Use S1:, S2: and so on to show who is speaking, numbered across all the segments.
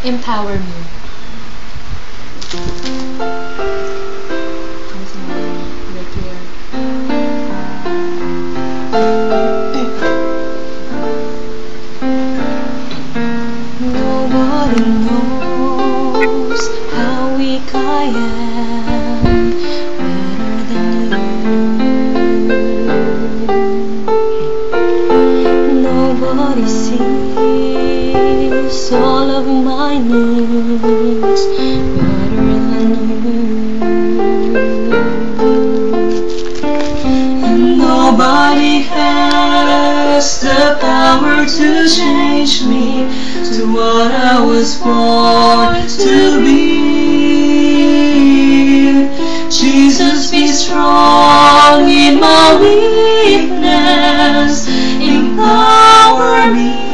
S1: Empower me.
S2: Nobody knows how weak I am better than you. Nobody sees all of my needs better than you. And nobody has the power to change me to what I was born to be. Jesus, be strong in my weakness, empower me.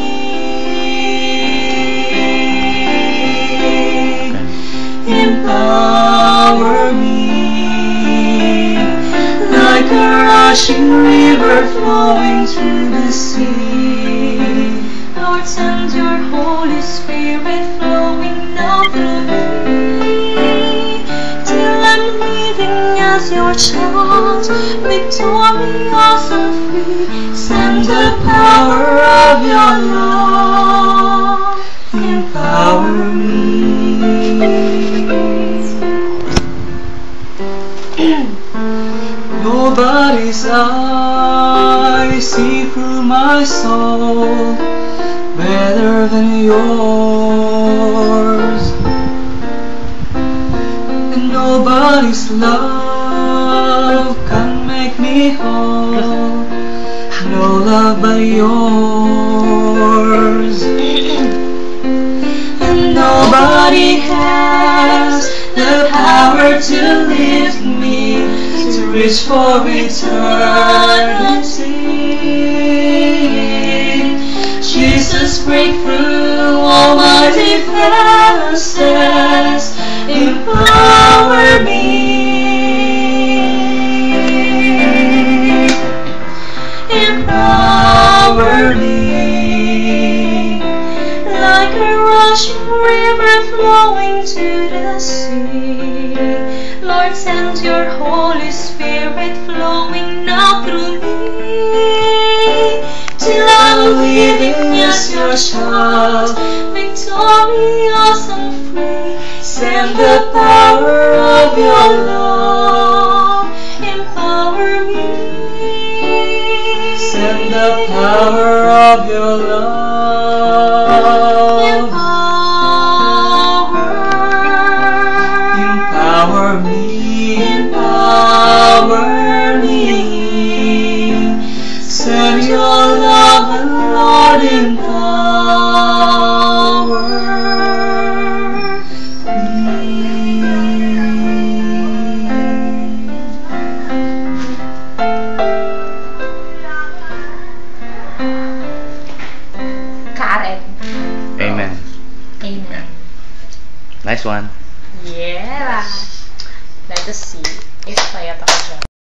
S2: Empower me, like a rushing river flowing through the sea. Lord, send your Holy Spirit flowing now through me, till I'm living as your child, victorious and free. Send the power of your love, empower me. Nobody's eyes see through my soul better than yours, and nobody's love can make me whole, no love but yours. And nobody has the power to lift me, to reach for eternity. Jesus, break through all my defenses, empower me. Empower me, like a rushing river flowing to the sea. Lord, send your Holy Spirit flowing now through me, till I'm living as your child, victorious and free. Send the power of your love, empower me. Send the power of your love, empower me. Empower me. Send your love and Lord, empower me.
S1: Karen.
S3: Amen.
S1: Amen.
S3: Nice one.
S1: Yeah. Let us see if kaya ako dyan.